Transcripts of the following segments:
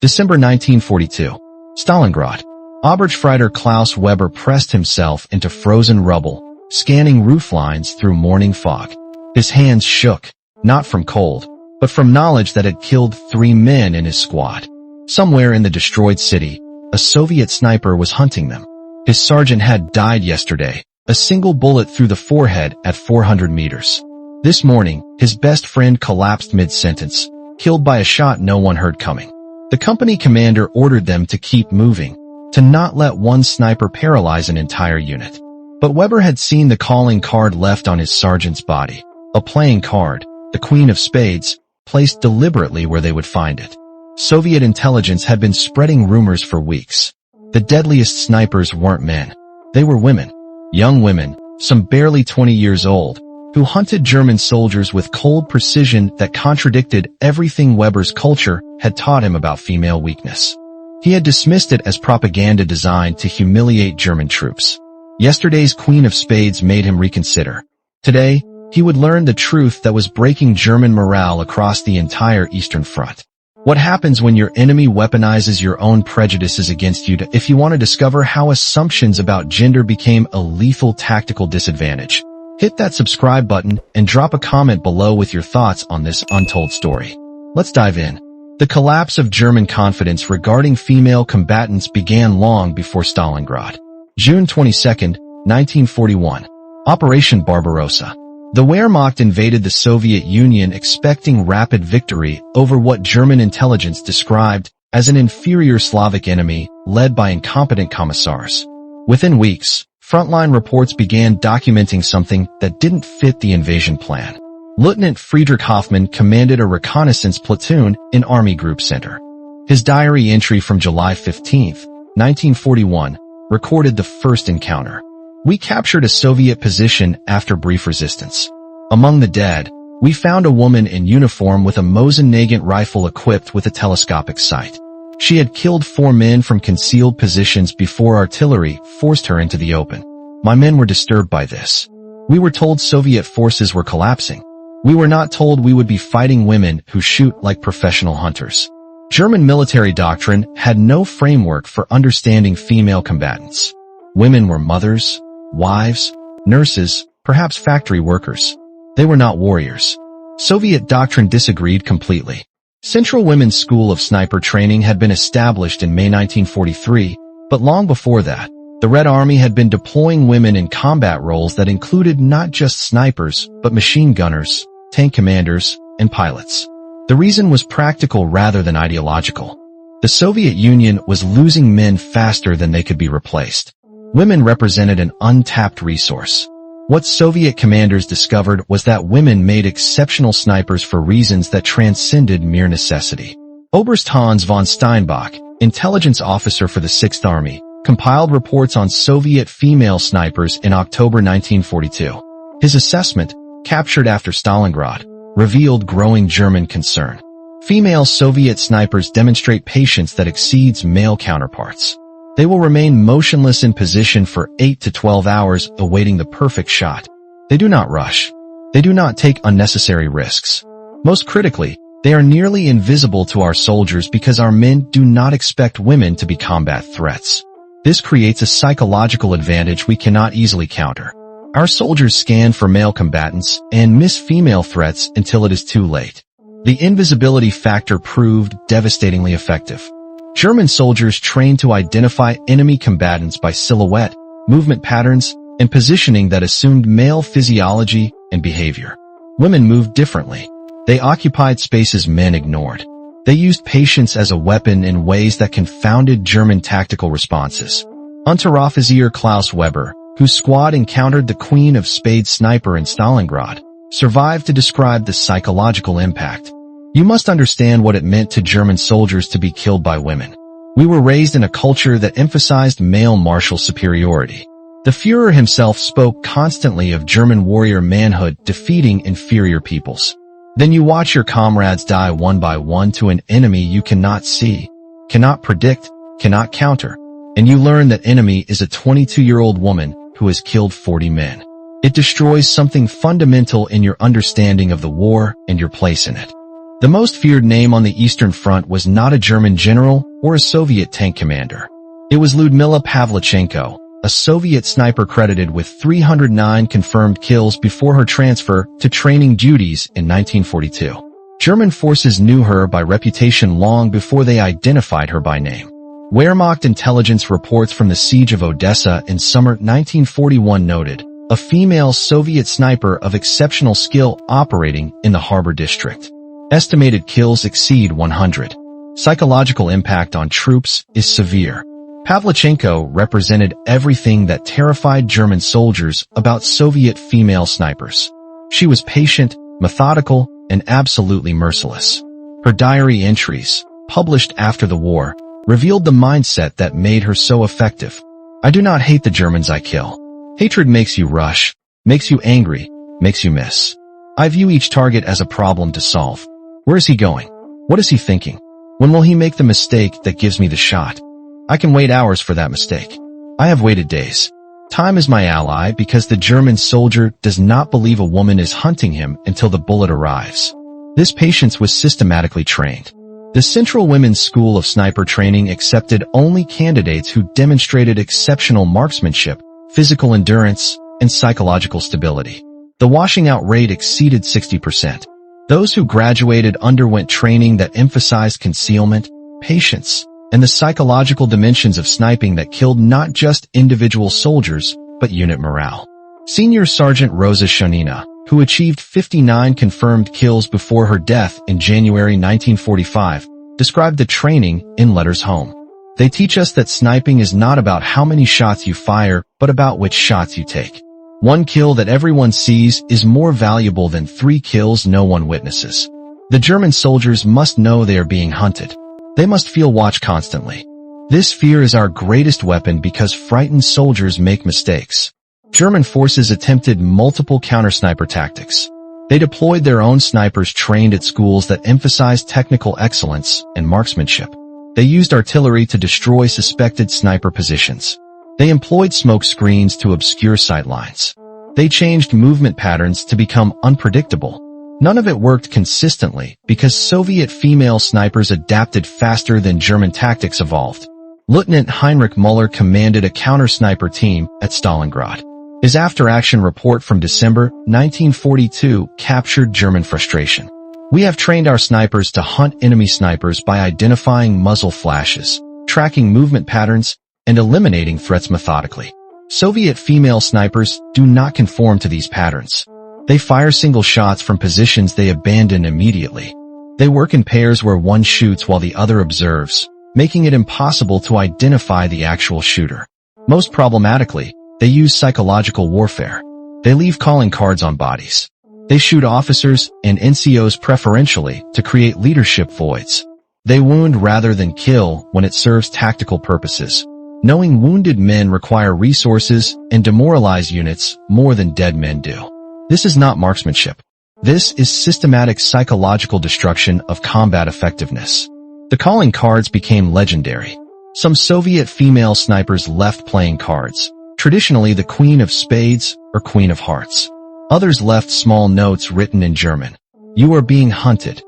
December 1942. Stalingrad. Oberstfreiter Klaus Weber pressed himself into frozen rubble, scanning rooflines through morning fog. His hands shook, not from cold, but from knowledge that had killed 3 men in his squad. Somewhere in the destroyed city, a Soviet sniper was hunting them. His sergeant had died yesterday, a single bullet through the forehead at 400 meters. This morning, his best friend collapsed mid-sentence, killed by a shot no one heard coming. The company commander ordered them to keep moving, to not let one sniper paralyze an entire unit. But Weber had seen the calling card left on his sergeant's body, a playing card, the Queen of Spades, placed deliberately where they would find it. Soviet intelligence had been spreading rumors for weeks. The deadliest snipers weren't men. They were women. Young women, some barely 20 years old, who hunted German soldiers with cold precision that contradicted everything Weber's culture had taught him about female weakness. He had dismissed it as propaganda designed to humiliate German troops. Yesterday's Queen of Spades made him reconsider. Today, he would learn the truth that was breaking German morale across the entire Eastern Front. What happens when your enemy weaponizes your own prejudices against you? If you want to discover how assumptions about gender became a lethal tactical disadvantage, hit that subscribe button and drop a comment below with your thoughts on this untold story. Let's dive in. The collapse of German confidence regarding female combatants began long before Stalingrad. June 22, 1941. Operation Barbarossa. The Wehrmacht invaded the Soviet Union expecting rapid victory over what German intelligence described as an inferior Slavic enemy led by incompetent commissars. Within weeks, frontline reports began documenting something that didn't fit the invasion plan. Lieutenant Friedrich Hoffmann commanded a reconnaissance platoon in Army Group Center. His diary entry from July 15, 1941, recorded the first encounter. We captured a Soviet position after brief resistance. Among the dead, we found a woman in uniform with a Mosin-Nagant rifle equipped with a telescopic sight. She had killed 4 men from concealed positions before artillery forced her into the open. My men were disturbed by this. We were told Soviet forces were collapsing. We were not told we would be fighting women who shoot like professional hunters. German military doctrine had no framework for understanding female combatants. Women were mothers, wives, nurses, perhaps factory workers. They were not warriors. Soviet doctrine disagreed completely. Central Women's School of Sniper Training had been established in May 1943, but long before that, the Red Army had been deploying women in combat roles that included not just snipers, but machine gunners, tank commanders, and pilots. The reason was practical rather than ideological. The Soviet Union was losing men faster than they could be replaced. Women represented an untapped resource. What Soviet commanders discovered was that women made exceptional snipers for reasons that transcended mere necessity. Oberst Hans von Steinbach, intelligence officer for the 6th Army, compiled reports on Soviet female snipers in October 1942. His assessment, captured after Stalingrad, revealed growing German concern. Female Soviet snipers demonstrate patience that exceeds male counterparts. They will remain motionless in position for 8 to 12 hours awaiting the perfect shot. They do not rush. They do not take unnecessary risks. Most critically, they are nearly invisible to our soldiers because our men do not expect women to be combat threats. This creates a psychological advantage we cannot easily counter. Our soldiers scan for male combatants and miss female threats until it is too late. The invisibility factor proved devastatingly effective. German soldiers trained to identify enemy combatants by silhouette, movement patterns, and positioning that assumed male physiology and behavior. Women moved differently. They occupied spaces men ignored. They used patience as a weapon in ways that confounded German tactical responses. Unteroffizier Klaus Weber, whose squad encountered the Queen of Spades sniper in Stalingrad, survived to describe the psychological impact. You must understand what it meant to German soldiers to be killed by women. We were raised in a culture that emphasized male martial superiority. The Führer himself spoke constantly of German warrior manhood defeating inferior peoples. Then you watch your comrades die one by one to an enemy you cannot see, cannot predict, cannot counter, and you learn that enemy is a 22-year-old woman who has killed 40 men. It destroys something fundamental in your understanding of the war and your place in it. The most feared name on the Eastern Front was not a German general or a Soviet tank commander. It was Lyudmila Pavlichenko, a Soviet sniper credited with 309 confirmed kills before her transfer to training duties in 1942. German forces knew her by reputation long before they identified her by name. Wehrmacht intelligence reports from the Siege of Odessa in summer 1941 noted a female Soviet sniper of exceptional skill operating in the harbor district. Estimated kills exceed 100. Psychological impact on troops is severe. Pavlichenko represented everything that terrified German soldiers about Soviet female snipers. She was patient, methodical, and absolutely merciless. Her diary entries, published after the war, revealed the mindset that made her so effective. I do not hate the Germans I kill. Hatred makes you rush, makes you angry, makes you miss. I view each target as a problem to solve. Where is he going? What is he thinking? When will he make the mistake that gives me the shot? I can wait hours for that mistake. I have waited days. Time is my ally because the German soldier does not believe a woman is hunting him until the bullet arrives. This patience was systematically trained. The Central Women's School of Sniper Training accepted only candidates who demonstrated exceptional marksmanship, physical endurance, and psychological stability. The washing out rate exceeded 60%. Those who graduated underwent training that emphasized concealment, patience, and the psychological dimensions of sniping that killed not just individual soldiers, but unit morale. Senior Sergeant Roza Shanina, who achieved 59 confirmed kills before her death in January 1945, described the training in letters home. They teach us that sniping is not about how many shots you fire, but about which shots you take. One kill that everyone sees is more valuable than 3 kills no one witnesses. The German soldiers must know they are being hunted. They must feel watched constantly. This fear is our greatest weapon because frightened soldiers make mistakes. German forces attempted multiple counter-sniper tactics. They deployed their own snipers trained at schools that emphasized technical excellence and marksmanship. They used artillery to destroy suspected sniper positions. They employed smoke screens to obscure sightlines. They changed movement patterns to become unpredictable. None of it worked consistently because Soviet female snipers adapted faster than German tactics evolved. Lieutenant Heinrich Müller commanded a counter-sniper team at Stalingrad. His after-action report from December 1942 captured German frustration. We have trained our snipers to hunt enemy snipers by identifying muzzle flashes, tracking movement patterns, and eliminating threats methodically. Soviet female snipers do not conform to these patterns. They fire single shots from positions they abandon immediately. They work in pairs where one shoots while the other observes, making it impossible to identify the actual shooter. Most problematically, they use psychological warfare. They leave calling cards on bodies. They shoot officers and NCOs preferentially to create leadership voids. They wound rather than kill when it serves tactical purposes. Knowing wounded men require resources and demoralize units more than dead men do. This is not marksmanship. This is systematic psychological destruction of combat effectiveness. The calling cards became legendary. Some Soviet female snipers left playing cards, traditionally the Queen of Spades or Queen of Hearts. Others left small notes written in German. You are being hunted.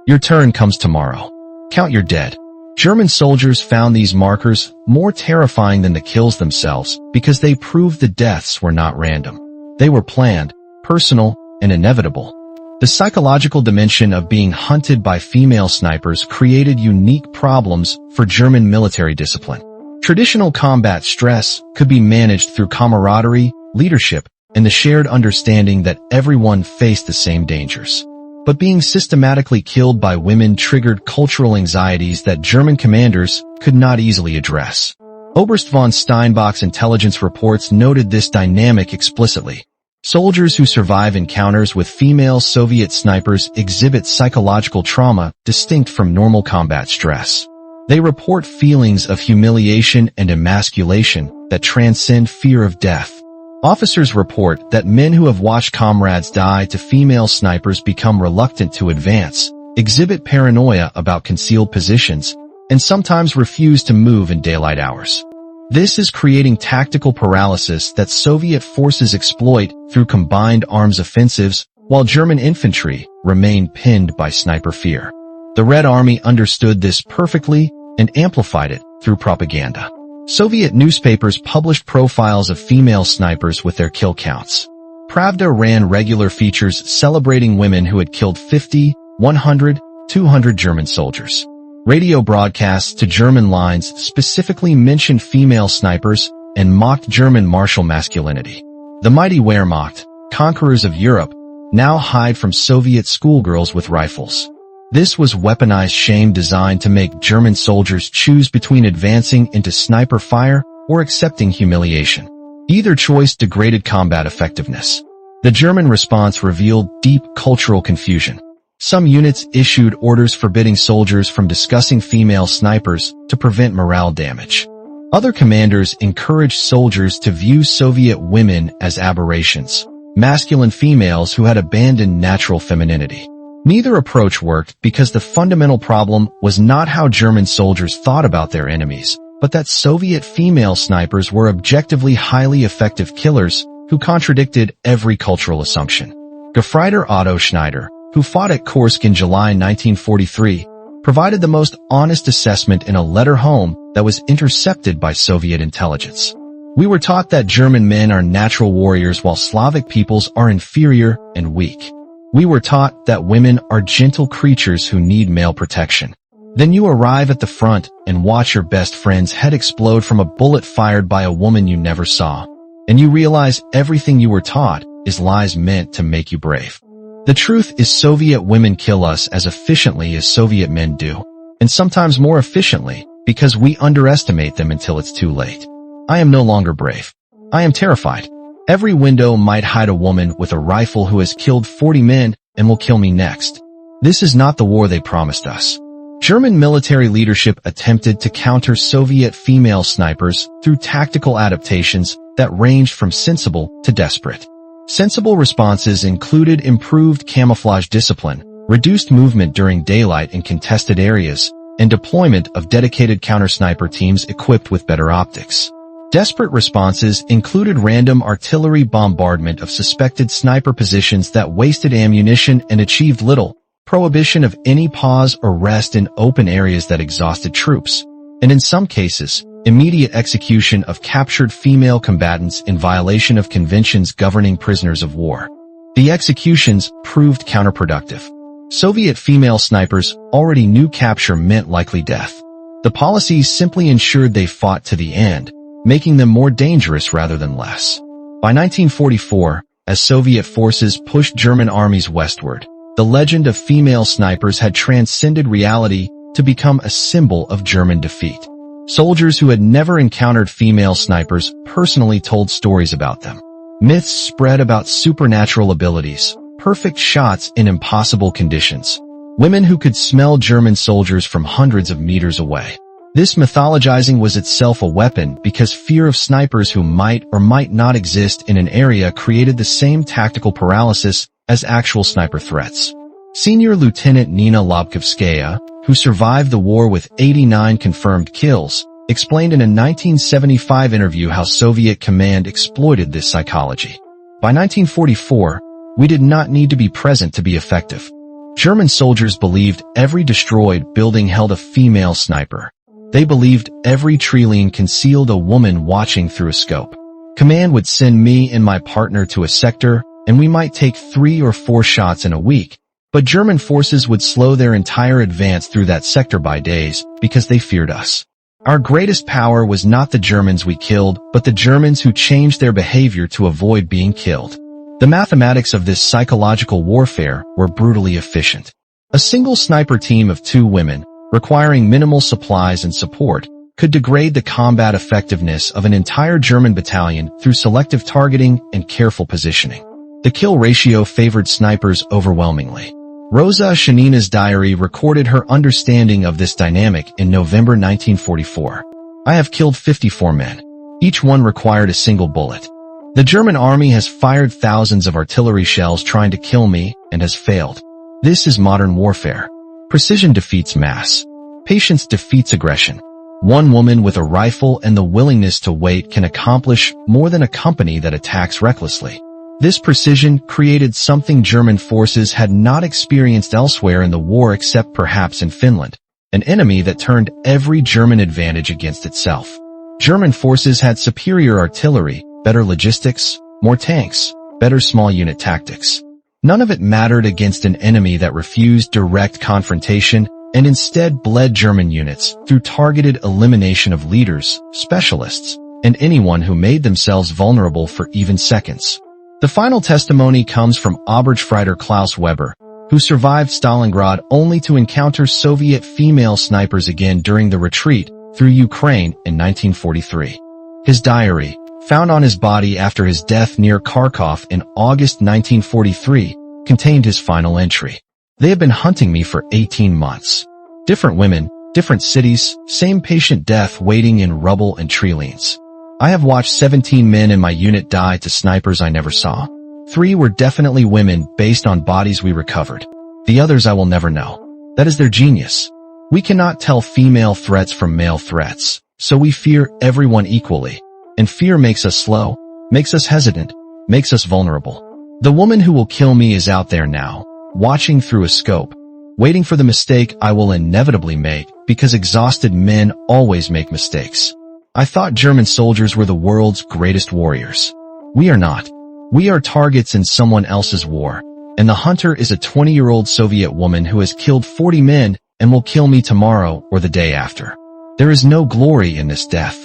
Your turn comes tomorrow. Count your dead. German soldiers found these markers more terrifying than the kills themselves because they proved the deaths were not random. They were planned, personal, and inevitable. The psychological dimension of being hunted by female snipers created unique problems for German military discipline. Traditional combat stress could be managed through camaraderie, leadership, and the shared understanding that everyone faced the same dangers. But being systematically killed by women triggered cultural anxieties that German commanders could not easily address. Oberst von Steinbach's intelligence reports noted this dynamic explicitly. Soldiers who survive encounters with female Soviet snipers exhibit psychological trauma distinct from normal combat stress. They report feelings of humiliation and emasculation that transcend fear of death. Officers report that men who have watched comrades die to female snipers become reluctant to advance, exhibit paranoia about concealed positions, and sometimes refuse to move in daylight hours. This is creating tactical paralysis that Soviet forces exploit through combined arms offensives while German infantry remained pinned by sniper fear. The Red Army understood this perfectly and amplified it through propaganda. Soviet newspapers published profiles of female snipers with their kill counts. Pravda ran regular features celebrating women who had killed 50, 100, 200 German soldiers. Radio broadcasts to German lines specifically mentioned female snipers and mocked German martial masculinity. The mighty Wehrmacht, conquerors of Europe, now hide from Soviet schoolgirls with rifles. This was weaponized shame designed to make German soldiers choose between advancing into sniper fire or accepting humiliation. Either choice degraded combat effectiveness. The German response revealed deep cultural confusion. Some units issued orders forbidding soldiers from discussing female snipers to prevent morale damage. Other commanders encouraged soldiers to view Soviet women as aberrations, masculine females who had abandoned natural femininity. Neither approach worked because the fundamental problem was not how German soldiers thought about their enemies, but that Soviet female snipers were objectively highly effective killers who contradicted every cultural assumption. Gefreiter Otto Schneider, who fought at Kursk in July 1943, provided the most honest assessment in a letter home that was intercepted by Soviet intelligence. We were taught that German men are natural warriors while Slavic peoples are inferior and weak. We were taught that women are gentle creatures who need male protection. Then you arrive at the front and watch your best friend's head explode from a bullet fired by a woman you never saw. And you realize everything you were taught is lies meant to make you brave. The truth is Soviet women kill us as efficiently as Soviet men do, and sometimes more efficiently because we underestimate them until it's too late. I am no longer brave. I am terrified. Every window might hide a woman with a rifle who has killed 40 men and will kill me next. This is not the war they promised us. German military leadership attempted to counter Soviet female snipers through tactical adaptations that ranged from sensible to desperate. Sensible responses included improved camouflage discipline, reduced movement during daylight in contested areas, and deployment of dedicated counter-sniper teams equipped with better optics. Desperate responses included random artillery bombardment of suspected sniper positions that wasted ammunition and achieved little, prohibition of any pause or rest in open areas that exhausted troops, and in some cases, immediate execution of captured female combatants in violation of conventions governing prisoners of war. The executions proved counterproductive. Soviet female snipers already knew capture meant likely death. The policies simply ensured they fought to the end, making them more dangerous rather than less. By 1944, as Soviet forces pushed German armies westward, the legend of female snipers had transcended reality to become a symbol of German defeat. Soldiers who had never encountered female snipers personally told stories about them. Myths spread about supernatural abilities, perfect shots in impossible conditions, women who could smell German soldiers from hundreds of meters away. This mythologizing was itself a weapon because fear of snipers who might or might not exist in an area created the same tactical paralysis as actual sniper threats. Senior Lieutenant Nina Lobkovskaya, who survived the war with 89 confirmed kills, explained in a 1975 interview how Soviet command exploited this psychology. By 1944, we did not need to be present to be effective. German soldiers believed every destroyed building held a female sniper. They believed every tree line concealed a woman watching through a scope. Command would send me and my partner to a sector, and we might take 3 or 4 shots in a week, but German forces would slow their entire advance through that sector by days because they feared us. Our greatest power was not the Germans we killed, but the Germans who changed their behavior to avoid being killed. The mathematics of this psychological warfare were brutally efficient. A single sniper team of 2 women, requiring minimal supplies and support, could degrade the combat effectiveness of an entire German battalion through selective targeting and careful positioning. The kill ratio favored snipers overwhelmingly. Roza Shanina's diary recorded her understanding of this dynamic in November 1944. I have killed 54 men. Each one required a single bullet. The German army has fired thousands of artillery shells trying to kill me and has failed. This is modern warfare. Precision defeats mass. Patience defeats aggression. One woman with a rifle and the willingness to wait can accomplish more than a company that attacks recklessly. This precision created something German forces had not experienced elsewhere in the war except perhaps in Finland, an enemy that turned every German advantage against itself. German forces had superior artillery, better logistics, more tanks, better small unit tactics. None of it mattered against an enemy that refused direct confrontation and instead bled German units through targeted elimination of leaders, specialists, and anyone who made themselves vulnerable for even seconds. The final testimony comes from Oberstfreiter Klaus Weber, who survived Stalingrad only to encounter Soviet female snipers again during the retreat through Ukraine in 1943. His diary, found on his body after his death near Kharkov in August 1943, contained his final entry. They have been hunting me for 18 months. Different women, different cities, same patient death waiting in rubble and tree lanes. I have watched 17 men in my unit die to snipers I never saw. 3 were definitely women based on bodies we recovered. The others I will never know. That is their genius. We cannot tell female threats from male threats, so we fear everyone equally. And fear makes us slow, makes us hesitant, makes us vulnerable. The woman who will kill me is out there now, watching through a scope, waiting for the mistake I will inevitably make because exhausted men always make mistakes. I thought German soldiers were the world's greatest warriors. We are not. We are targets in someone else's war, and the hunter is a 20-year-old Soviet woman who has killed 40 men and will kill me tomorrow or the day after. There is no glory in this death.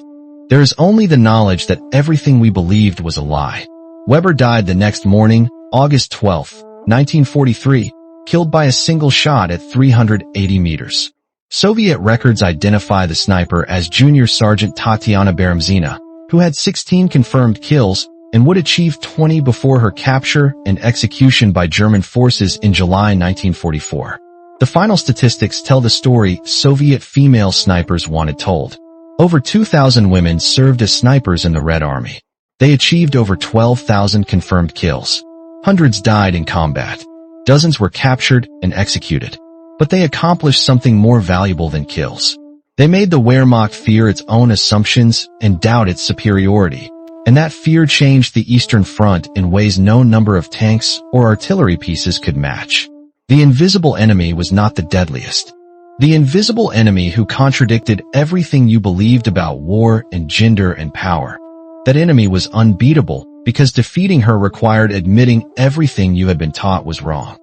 There is only the knowledge that everything we believed was a lie. Weber died the next morning, August 12, 1943, killed by a single shot at 380 meters. Soviet records identify the sniper as Junior Sergeant Tatiana Beremzina, who had 16 confirmed kills and would achieve 20 before her capture and execution by German forces in July 1944. The final statistics tell the story Soviet female snipers wanted told. Over 2,000 women served as snipers in the Red Army. They achieved over 12,000 confirmed kills. Hundreds died in combat. Dozens were captured and executed. But they accomplished something more valuable than kills. They made the Wehrmacht fear its own assumptions and doubt its superiority. And that fear changed the Eastern Front in ways no number of tanks or artillery pieces could match. The invisible enemy was not the deadliest. The invisible enemy who contradicted everything you believed about war and gender and power. That enemy was unbeatable because defeating her required admitting everything you had been taught was wrong.